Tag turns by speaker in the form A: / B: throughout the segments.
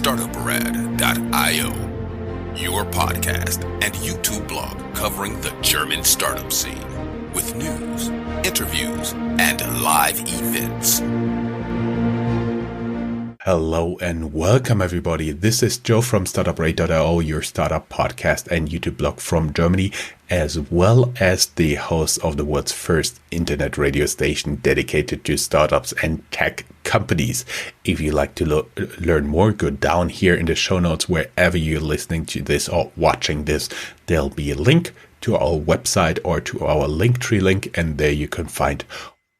A: Startuprad.io, your podcast and YouTube blog covering the German startup scene with news, interviews, and live events.
B: Hello and welcome everybody. This is Joe from Startuprad.io, your startup podcast and YouTube blog from Germany, as well as the host of the world's first internet radio station dedicated to startups and tech companies. If you'd like to learn more, go down here in the show notes wherever you're listening to this or watching this. There'll be a link to our website or to our Linktree link, and there you can find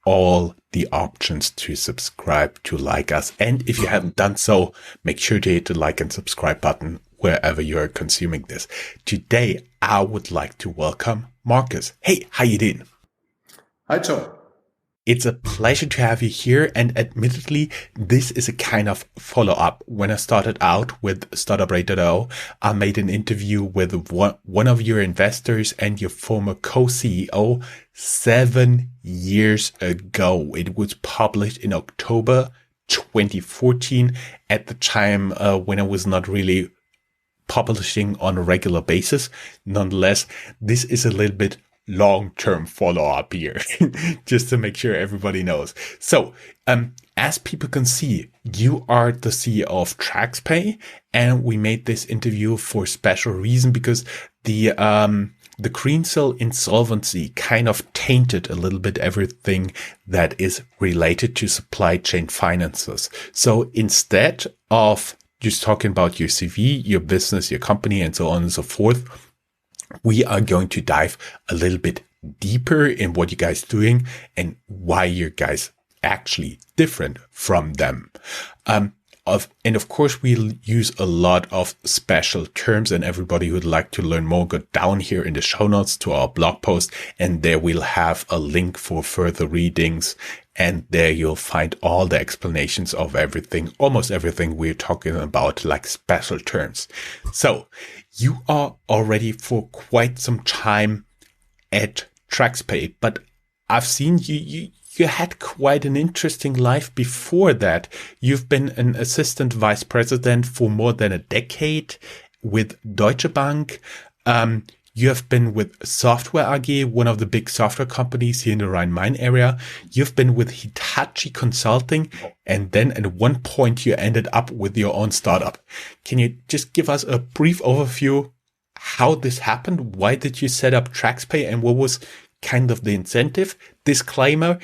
B: all the options to subscribe, to like us. And if you haven't done so, make sure to hit the like and subscribe button wherever you are consuming this. Today, I would like to welcome Marcus. Hey, how you doing?
C: Hi, Joe.
B: It's a pleasure to have you here. And admittedly, this is a kind of follow-up. When I started out with Startuprad.io, I made an interview with one of your investors and your former co-CEO 7 years ago. It was published in October 2014 at the time when I was not really publishing on a regular basis. Nonetheless, this is a little bit long-term follow-up here, just to make sure everybody knows. So, as people can see, you are the CEO of Traxpay, and we made this interview for a special reason because the Greensill insolvency kind of tainted a little bit everything that is related to supply chain finances. So instead of just talking about your CV, your business, your company, and so on and so forth, we are going to dive a little bit deeper in what you guys are doing and why you guys actually different from them. And of course, we'll use a lot of special terms, and everybody who would like to learn more, go down here in the show notes to our blog post, and there we'll have a link for further readings. And there you'll find all the explanations of everything, almost everything we're talking about, like special terms. So you are already for quite some time at Traxpay, but I've seen you had quite an interesting life before that. You've been an assistant vice president for more than a decade with Deutsche Bank. You have been with Software AG, one of the big software companies here in the Rhine-Main area. You've been with Hitachi Consulting, and then at one point you ended up with your own startup. Can you just give us a brief overview how this happened? Why did you set up Traxpay, and what was kind of the incentive? Disclaimer,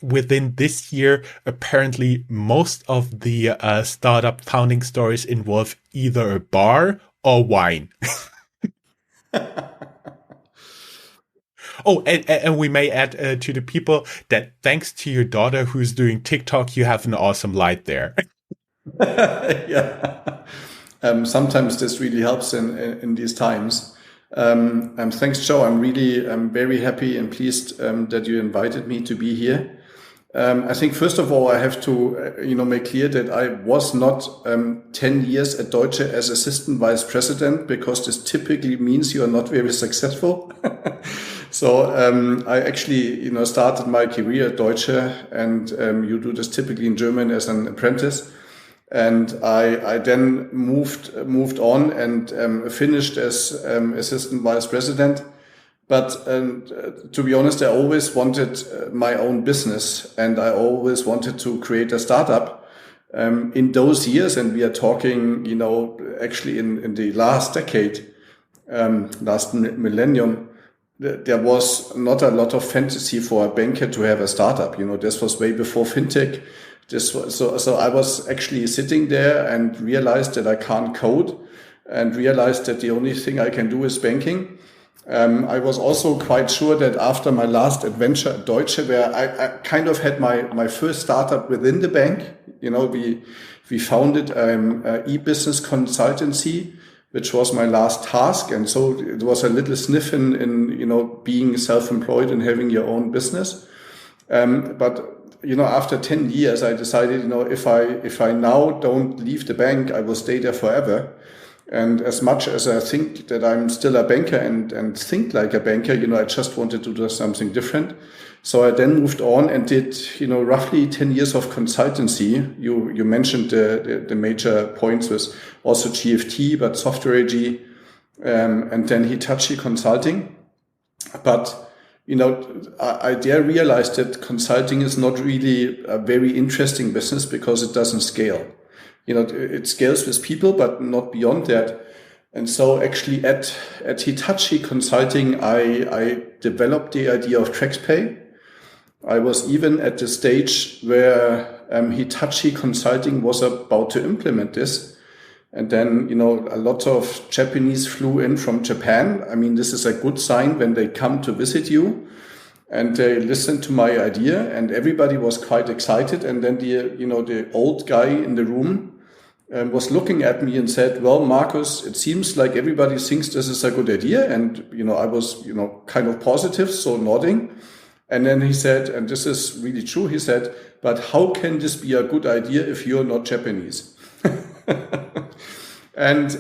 B: within this year, apparently most of the startup founding stories involve either a bar or wine. Oh, and we may add to the people that thanks to your daughter who's doing TikTok, you have an awesome light there.
C: Yeah. Sometimes this really helps in these times. Thanks, Joe. I'm very happy and pleased that you invited me to be here. I think first of all, I have to make clear that I was not 10 years at Deutsche as assistant vice president, because this typically means you are not very successful. So I actually started my career at Deutsche, and you do this typically in Germany as an apprentice. And I then moved on and finished as assistant vice president. But to be honest, I always wanted my own business, and I always wanted to create a startup. In those years, and we are talking, actually in the last decade, last millennium, there was not a lot of fantasy for a banker to have a startup. This was way before fintech. So I was actually sitting there and realized that I can't code, and realized that the only thing I can do is banking. I was also quite sure that after my last adventure at Deutsche, where I kind of had my first startup within the bank, we founded an e-business consultancy, which was my last task. And so it was a little sniff in being self-employed and having your own business. But after 10 years, I decided, if I now don't leave the bank, I will stay there forever. And as much as I think that I'm still a banker and think like a banker, I just wanted to do something different. So I then moved on and did, roughly 10 years of consultancy. You mentioned the major points was also GFT, but Software AG, and then Hitachi Consulting. But, I there realized that consulting is not really a very interesting business because it doesn't scale. It scales with people, but not beyond that. And so actually at Hitachi Consulting, I developed the idea of Traxpay. I was even at the stage where Hitachi Consulting was about to implement this. And then, a lot of Japanese flew in from Japan. I mean, this is a good sign when they come to visit you and they listened to my idea and everybody was quite excited. And then the old guy in the room was looking at me and said, well, Markus, it seems like everybody thinks this is a good idea. And, I was, kind of positive, so nodding. And then he said, and this is really true, he said, but how can this be a good idea if you're not Japanese? And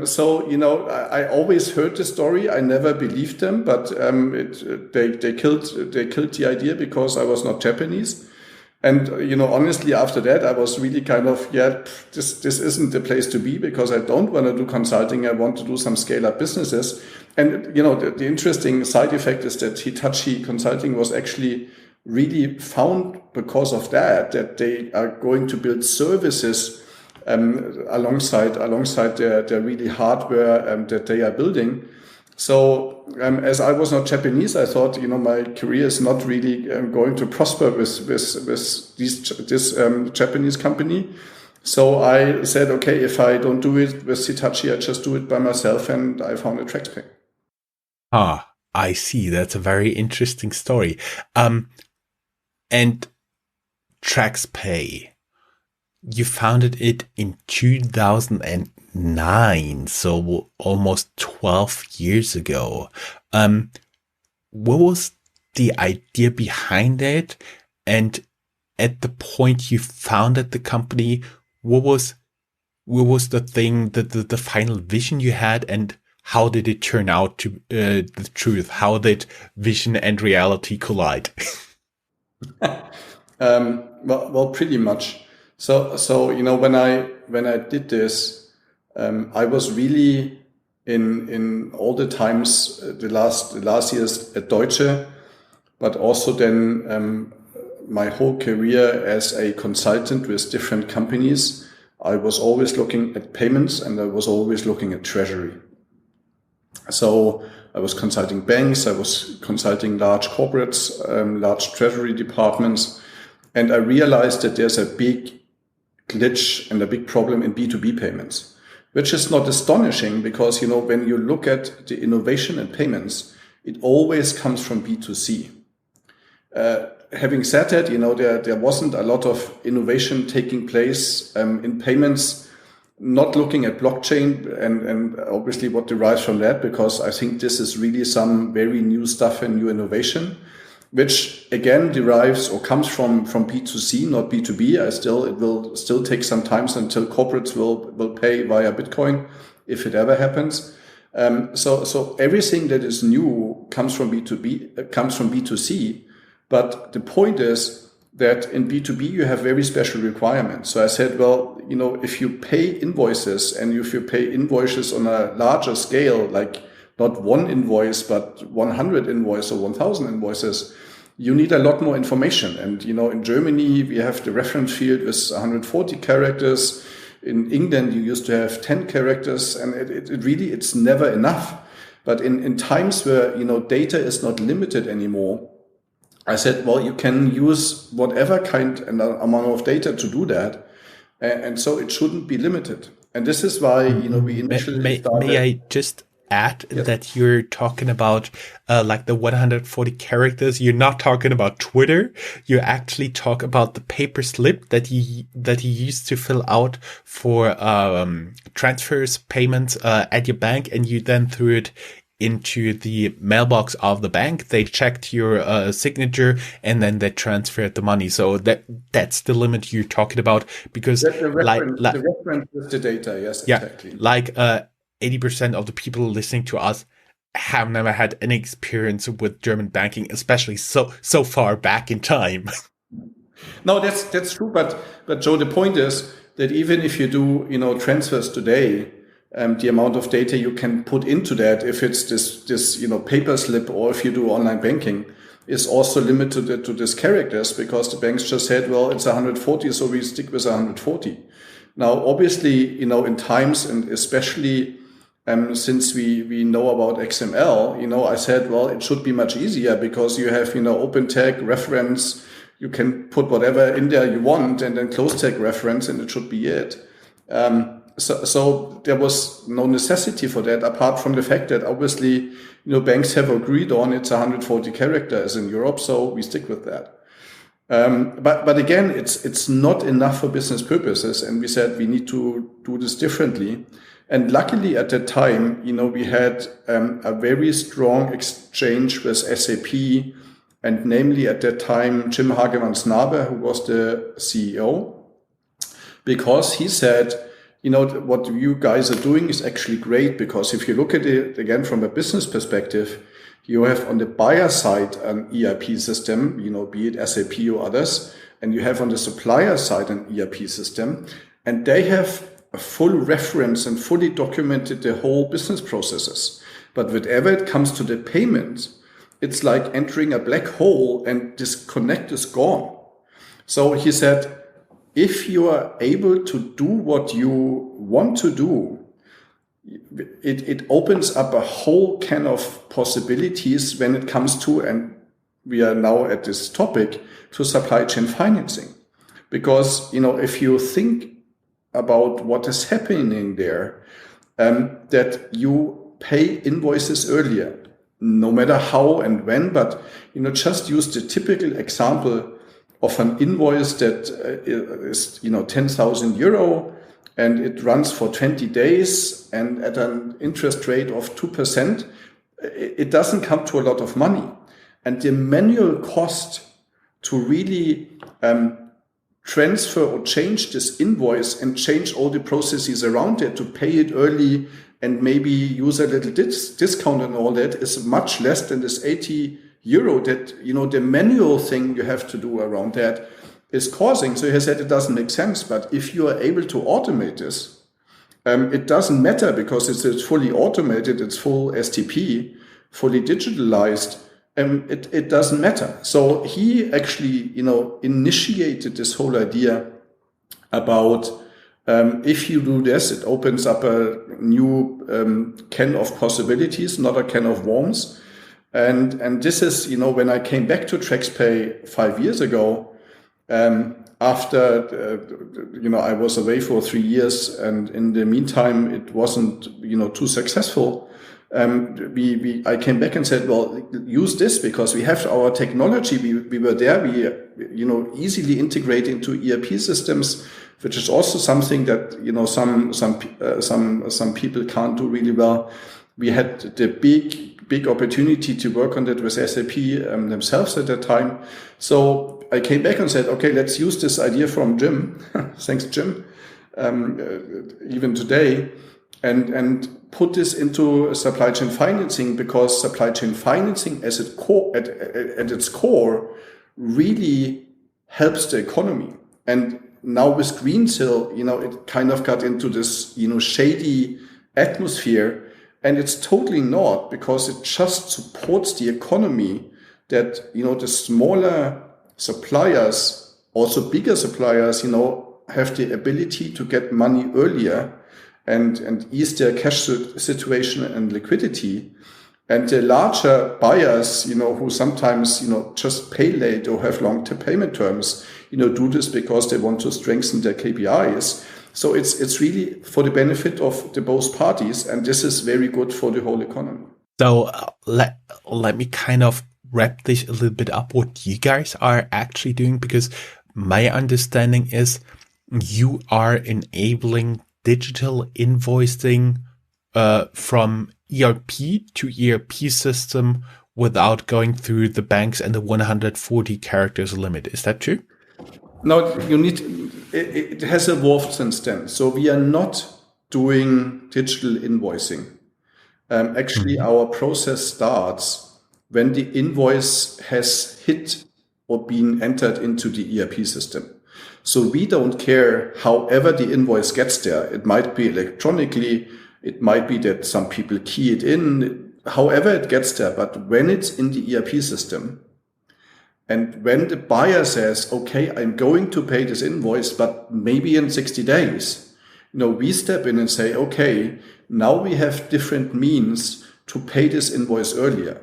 C: so, I always heard the story. I never believed them, but they killed the idea because I was not Japanese. And, honestly, after that, I was really kind of, this isn't the place to be because I don't want to do consulting. I want to do some scale-up businesses. And, the interesting side effect is that Hitachi Consulting was actually really found because of that they are going to build services alongside their really hardware that they are building. So as I was not Japanese, I thought, my career is not really going to prosper with this Japanese company. So I said, okay, if I don't do it with Hitachi, I just do it by myself, and I founded Traxpay.
B: Ah, I see. That's a very interesting story. And Traxpay, you founded it in 2009, so almost 12 years ago. What was the idea behind it? And at the point you founded the company, what was the thing, the final vision you had, and how did it turn out to the truth? How did vision and reality collide?
C: Well, pretty much. So when I did this, I was really in all the times the last years at Deutsche, but also then my whole career as a consultant with different companies. I was always looking at payments and I was always looking at treasury. So I was consulting banks, I was consulting large corporates, large treasury departments, and I realized that there's a big glitch and a big problem in B2B payments, which is not astonishing because, when you look at the innovation in payments, it always comes from B2C. Having said that, there wasn't a lot of innovation taking place in payments, not looking at blockchain and obviously what derives from that, because I think this is really some very new stuff and new innovation, which again derives or comes from B2C, not B2B. It will still take some time until corporates will pay via Bitcoin, if it ever happens. So everything that is new comes from B2B, comes from B2C. But the point is that in B2B, you have very special requirements. So I said, well, if you pay invoices and if you pay invoices on a larger scale, like not one invoice, but 100 invoices or 1,000 invoices, you need a lot more information. And, in Germany, we have the reference field with 140 characters. In England, you used to have 10 characters, and it's never enough. But in times where, data is not limited anymore, I said, well, you can use whatever kind and amount of data to do that. And so it shouldn't be limited. And this is why, we initially started.
B: May I just add that you're talking about like the 140 characters? You're not talking about Twitter. You actually talk about the paper slip that you used to fill out for transfers, payments at your bank, and you then threw it into the mailbox of the bank. They checked your signature and then they transferred the money. So that's the limit you're talking about, because
C: the reference is the data. Yes,
B: yeah,
C: exactly.
B: Like 80% of the people listening to us have never had any experience with German banking, especially so far back in time.
C: No, that's true. But Joe, the point is that even if you do, transfers today, the amount of data you can put into that, if it's this paper slip, or if you do online banking, is also limited to these characters, because the banks just said, well, it's 140, so we stick with 140. Now, obviously, in times, and especially since we know about XML, I said, well, it should be much easier, because you have, open tag reference, you can put whatever in there you want, and then close tag reference, and it should be it. So there was no necessity for that, apart from the fact that obviously, banks have agreed on it's 140 characters in Europe, so we stick with that. But again, it's not enough for business purposes, and we said we need to do this differently. And luckily at that time, we had a very strong exchange with SAP, and namely at that time, Jim Hagemann-Snabe, who was the CEO, because he said, what you guys are doing is actually great, because if you look at it again from a business perspective, you have on the buyer side an ERP system, be it SAP or others, and you have on the supplier side an ERP system, and they have a full reference and fully documented the whole business processes. But whenever it comes to the payment, it's like entering a black hole, and this connect is gone. So he said, if you are able to do what you want to do, it opens up a whole can of possibilities when it comes to, and we are now at this topic, to supply chain financing. Because, if you think about what is happening there, that you pay invoices earlier, no matter how and when, but, just use the typical example of an invoice that is, 10,000 euro, and it runs for 20 days and at an interest rate of 2%, it doesn't come to a lot of money. And the manual cost to really transfer or change this invoice and change all the processes around it to pay it early and maybe use a little discount and all that is much less than this 80 euro that, the manual thing you have to do around that is causing. So he said it doesn't make sense. But if you are able to automate this, it doesn't matter, because it's fully automated, it's full STP, fully digitalized. It doesn't matter. So he actually, initiated this whole idea about if you do this, it opens up a new can of possibilities, not a can of worms. And this is, when I came back to Traxpay 5 years ago, after, I was away for 3 years, and in the meantime, it wasn't, too successful. I came back and said, well, use this, because we have our technology. We were there. We, easily integrate into ERP systems, which is also something that, some people can't do really well. We had the big opportunity to work on that with SAP themselves at that time. So I came back and said, okay, let's use this idea from Jim. Thanks, Jim. Even today, and put this into supply chain financing, because supply chain financing at its core really helps the economy. And now with Greensill, it kind of got into this, shady atmosphere. And it's totally not, because it just supports the economy that, the smaller suppliers, also bigger suppliers, have the ability to get money earlier and ease their cash situation and liquidity. And the larger buyers, who sometimes, just pay late or have long payment terms, do this because they want to strengthen their KPIs. So it's really for the benefit of the both parties, and this is very good for the whole economy.
B: So let me kind of wrap this a little bit up, what you guys are actually doing, because my understanding is you are enabling digital invoicing from ERP to ERP system without going through the banks and the 140 characters limit. Is that true?
C: No, it has evolved since then. So we are not doing digital invoicing. Actually, our process starts when the invoice has hit or been entered into the ERP system. So we don't care however the invoice gets there. It might be electronically, it might be that some people key it in, however it gets there. But when it's in the ERP system, and when the buyer says, okay, I'm going to pay this invoice, but maybe in 60 days, we step in and say, okay, now we have different means to pay this invoice earlier.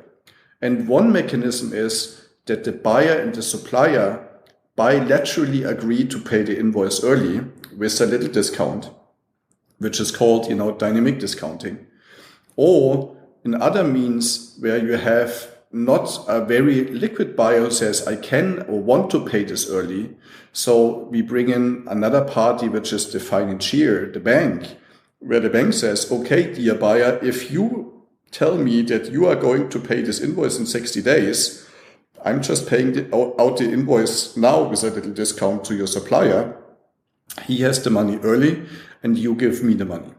C: And one mechanism is that the buyer and the supplier bilaterally agree to pay the invoice early with a little discount, which is called, dynamic discounting. Or in other means where you have not a very liquid buyer who says, I can or want to pay this early. So we bring in another party, which is the financier, the bank, where the bank says, okay, dear buyer, if you tell me that you are going to pay this invoice in 60 days, I'm just paying out the invoice now with a little discount to your supplier. He has the money early and you give me the money.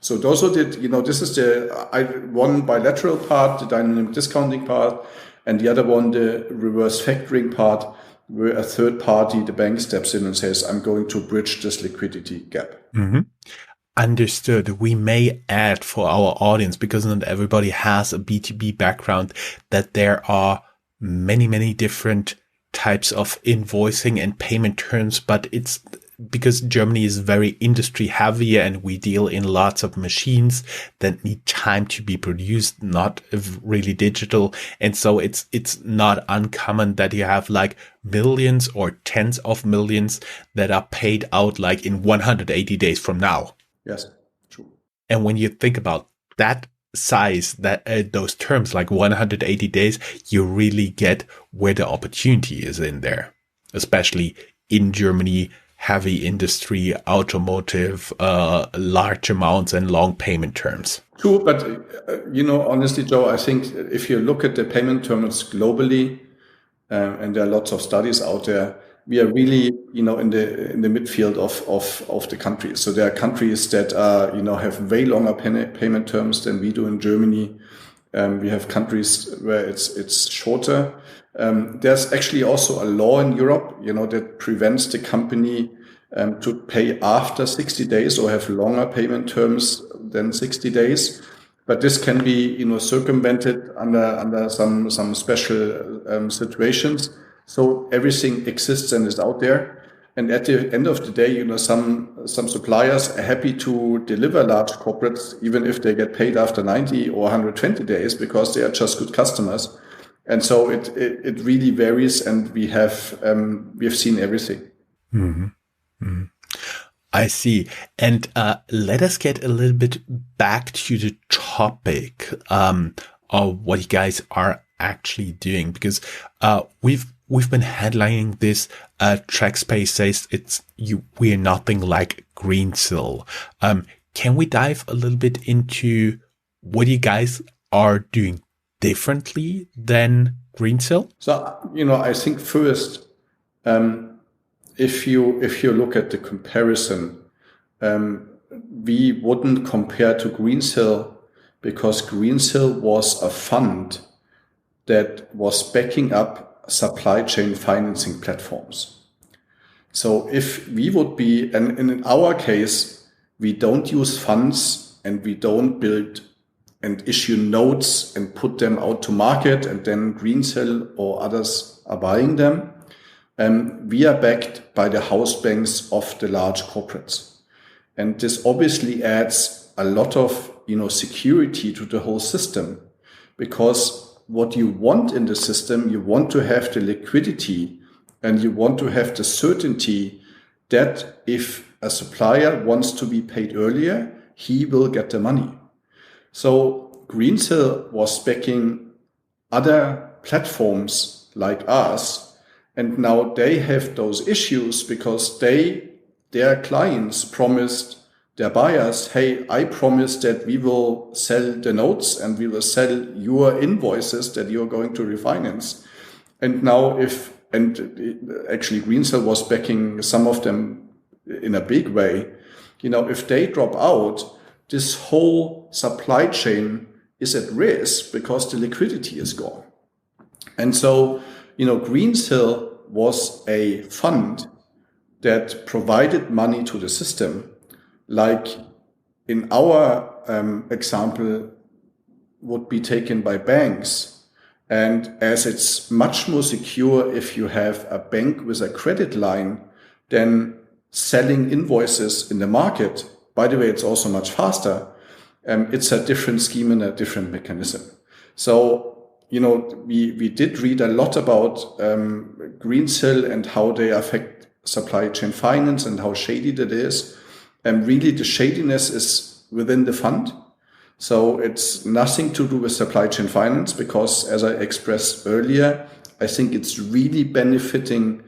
C: So those are this is the one bilateral part, the dynamic discounting part, and the other one, the reverse factoring part, where a third party, the bank, steps in and says, I'm going to bridge this liquidity gap.
B: Mm-hmm. Understood. We may add for our audience, because not everybody has a B2B background, that there are many, many different types of invoicing and payment terms, but it's because Germany is very industry heavy and we deal in lots of machines that need time to be produced, not really digital. And so it's not uncommon that you have like millions or tens of millions that are paid out like in 180 days from now.
C: Yes, true.
B: And when you think about that size, that those terms like 180 days, you really get where the opportunity is in there, especially in Germany. Heavy industry, automotive, large amounts and long payment terms.
C: True, but honestly, Joe, I think if you look at the payment terms globally, and there are lots of studies out there, we are really, in the midfield of the countries. So there are countries that have way longer payment terms than we do in Germany. We have countries where it's shorter. There's actually also a law in Europe, that prevents the company to pay after 60 days or have longer payment terms than 60 days. But this can be, circumvented under some special situations. So everything exists and is out there. And at the end of the day, some suppliers are happy to deliver large corporates, even if they get paid after 90 or 120 days, because they are just good customers. And so it really varies, and we have seen everything.
B: Mm-hmm. Mm-hmm. I see. And let us get a little bit back to the topic of what you guys are actually doing, because we've been headlining this. Traxpay says we are nothing like Greensill. Can we dive a little bit into what you guys are doing differently than Greensill?
C: So I think first, if you look at the comparison, we wouldn't compare to Greensill, because Greensill was a fund that was backing up supply chain financing platforms. So if we would be, and in our case, we don't use funds and we don't build and issue notes and put them out to market, and then Greensill or others are buying them. We are backed by the house banks of the large corporates. And this obviously adds a lot of, security to the whole system, because what you want in the system, you want to have the liquidity and you want to have the certainty that if a supplier wants to be paid earlier, he will get the money. So Greensill was backing other platforms like us, and now they have those issues because their clients promised their buyers, hey, I promise that we will sell the notes and we will sell your invoices that you're going to refinance. And now actually Greensill was backing some of them in a big way. if they drop out, this whole supply chain is at risk because the liquidity is gone. And so, Greensill was a fund that provided money to the system, like in our example would be taken by banks. And as it's much more secure if you have a bank with a credit line than selling invoices in the market. By the way, it's also much faster. It's a different scheme and a different mechanism. So, we did read a lot about Greensill and how they affect supply chain finance and how shady that is. And really the shadiness is within the fund. So it's nothing to do with supply chain finance because, as I expressed earlier, I think it's really benefiting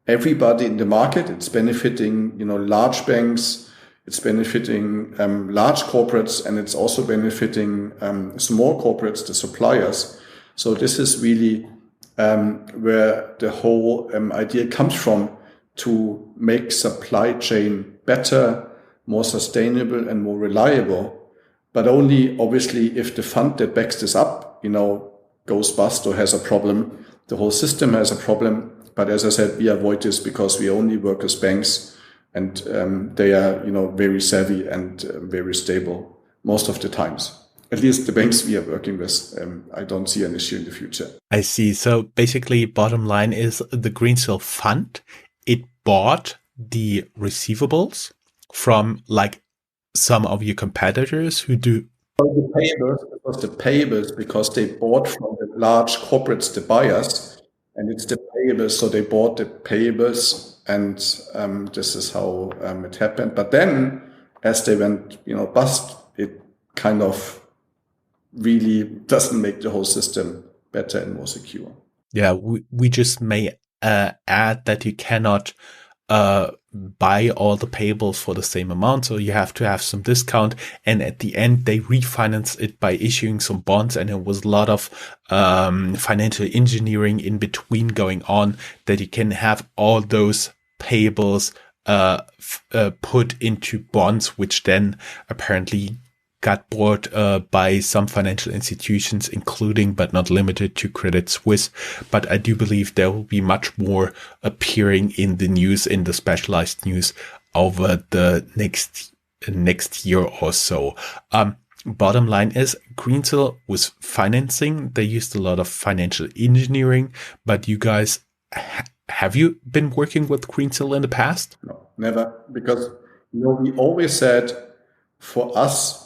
C: everybody in the market. It's benefiting, large banks. It's benefiting large corporates, and it's also benefiting small corporates, the suppliers. So this is really where the whole idea comes from, to make supply chain better, more sustainable, and more reliable. But only, obviously, if the fund that backs this up, goes bust or has a problem, the whole system has a problem. But as I said, we avoid this because we only work with banks, and they are, very savvy and very stable most of the times. At least the banks we are working with, I don't see an issue in the future.
B: I see. So basically, bottom line is the Greensill fund, it bought the receivables from some of your competitors who do.
C: The payables, because they bought from the large corporates, the buyers, and it's the payables. So they bought the payables, and this is how it happened. But then, as they went, bust, it kind of really doesn't make the whole system better and more secure.
B: Yeah, we just may add that you cannot buy all the payables for the same amount. So you have to have some discount. And at the end, they refinance it by issuing some bonds. And it was a lot of financial engineering in between going on, that you can have all those payables put into bonds, which then apparently got bought by some financial institutions, including but not limited to Credit Suisse. But I do believe there will be much more appearing in the news, in the specialized news, over the next year or so. Bottom line is, Greensill was financing. They used a lot of financial engineering, but you guys, have you been working with Greensill in the past?
C: No, never. Because, we always said, for us,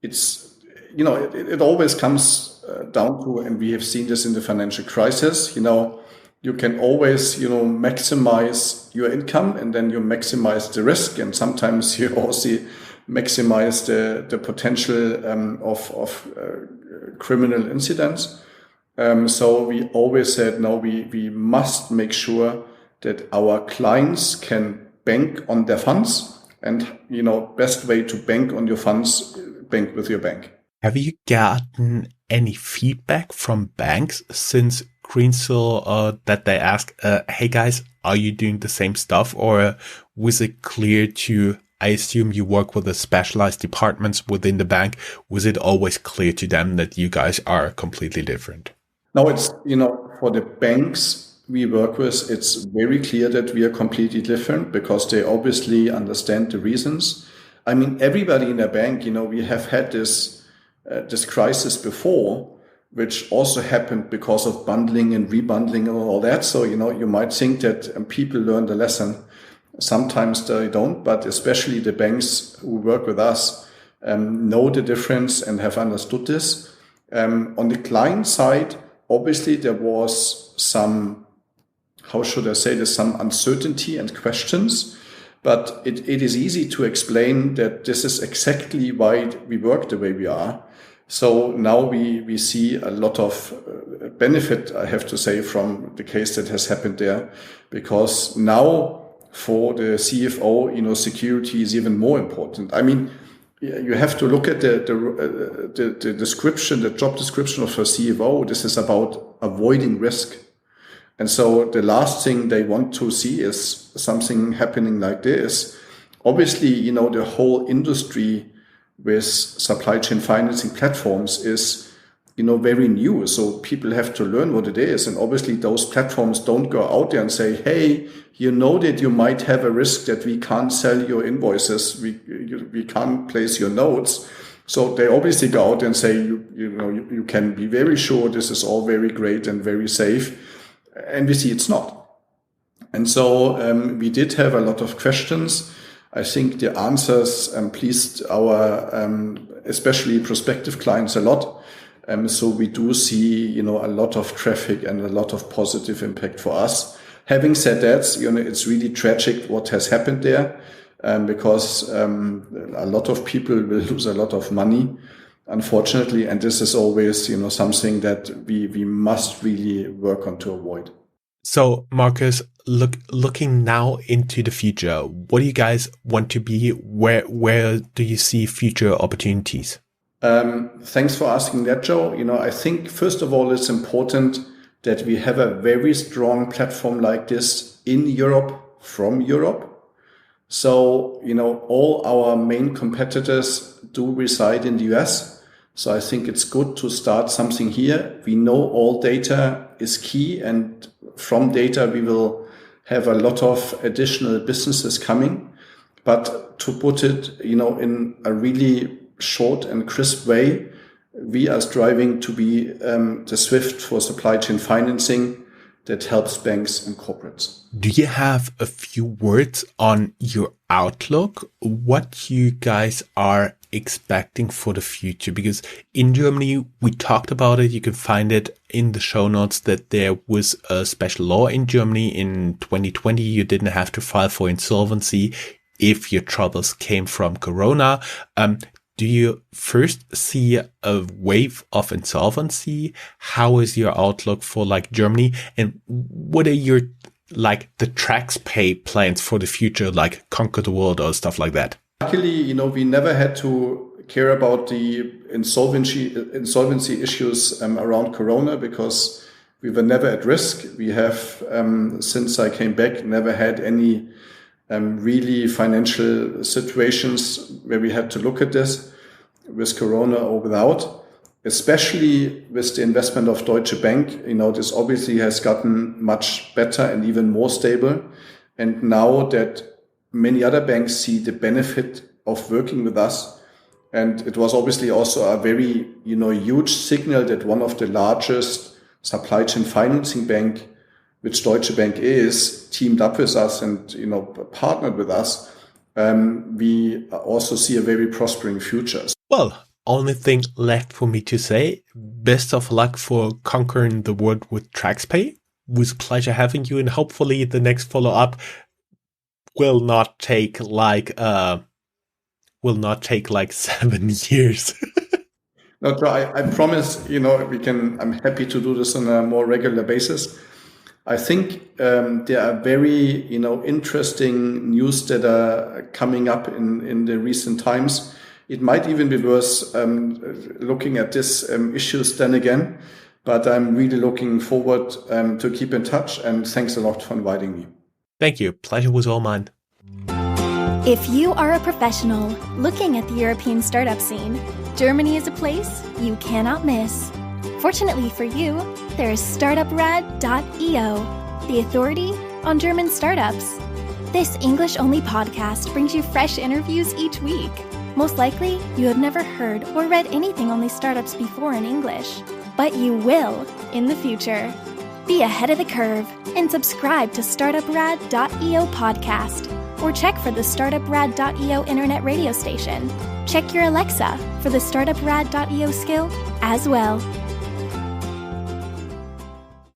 C: it's, it always comes down to, and we have seen this in the financial crisis, you can always, maximize your income, and then you maximize the risk. And sometimes you also maximize the potential of criminal incidents. So we always said, no, we must make sure that our clients can bank on their funds. And, best way to bank on your funds, bank with your bank.
B: Have you gotten any feedback from banks since Greensill that they ask, hey guys, are you doing the same stuff? Or was it clear to, I assume you work with the specialized departments within the bank, was it always clear to them that you guys are completely different?
C: No, it's, for the banks we work with, it's very clear that we are completely different, because they obviously understand the reasons. I mean, everybody in a bank, we have had this crisis before, which also happened because of bundling and rebundling and all that. So, you might think that people learn the lesson. Sometimes they don't, but especially the banks who work with us know the difference and have understood this. On the client side, obviously there was some, how should I say this, some uncertainty and questions. But it is easy to explain that this is exactly why we work the way we are. So now we see a lot of benefit, I have to say, from the case that has happened there, because now for the CFO, security is even more important. I mean, you have to look at the description, the job description of a CFO. This is about avoiding risk. And so the last thing they want to see is something happening like this. obviously, the whole industry with supply chain financing platforms is, very new. So people have to learn what it is. And obviously those platforms don't go out there and say, hey, that you might have a risk that we can't sell your invoices. We can't place your notes. So they obviously go out and say, you can be very sure this is all very great and very safe. And we see it's not. And so we did have a lot of questions. I think the answers pleased our, especially prospective clients a lot. So we do see, a lot of traffic and a lot of positive impact for us. Having said that, it's really tragic what has happened there, because a lot of people will lose a lot of money, unfortunately. And this is always, something that we must really work on to avoid.
B: So, Marcus, looking now into the future, what do you guys want to be? Where do you see future opportunities?
C: Thanks for asking that, Joe. I think, first of all, it's important that we have a very strong platform like this in Europe, from Europe. So, all our main competitors do reside in the US. So I think it's good to start something here. We know all data is key, and from data, we will have a lot of additional businesses coming. But to put it, in a really short and crisp way, we are striving to be the SWIFT for supply chain financing that helps banks and corporates.
B: Do you have a few words on your outlook? What you guys are expecting for the future? Because in Germany, we talked about it. You can find it in the show notes that there was a special law in Germany in 2020. You didn't have to file for insolvency if your troubles came from Corona. Do you first see a wave of insolvency? How is your outlook for Germany? And what are your the Traxpay plans for the future, like conquer the world or stuff like that?
C: Luckily, we never had to care about the insolvency issues around Corona, because we were never at risk. We have, since I came back, never had any really financial situations where we had to look at this with Corona or without, especially with the investment of Deutsche Bank. This obviously has gotten much better and even more stable. And now that many other banks see the benefit of working with us, and it was obviously also a very, huge signal that one of the largest supply chain financing bank, which Deutsche Bank is, teamed up with us and, partnered with us. We also see a very prospering future.
B: Well, only thing left for me to say, best of luck for conquering the world with Traxpay. It was a pleasure having you, and hopefully the next follow-up will not take 7 years.
C: No, I promise, I'm happy to do this on a more regular basis. I think there are very, interesting news that are coming up in the recent times. It might even be worth looking at these issues then again, but I'm really looking forward to keep in touch, and thanks a lot for inviting me.
B: Thank you. Pleasure was all mine.
D: If you are a professional looking at the European startup scene, Germany is a place you cannot miss. Fortunately for you, there is Startuprad.io, the authority on German startups. This English-only podcast brings you fresh interviews each week. Most likely, you have never heard or read anything on these startups before in English, but you will in the future. Be ahead of the curve and subscribe to Startuprad.io podcast, or check for the Startuprad.io internet radio station. Check your Alexa for the Startuprad.io skill as well.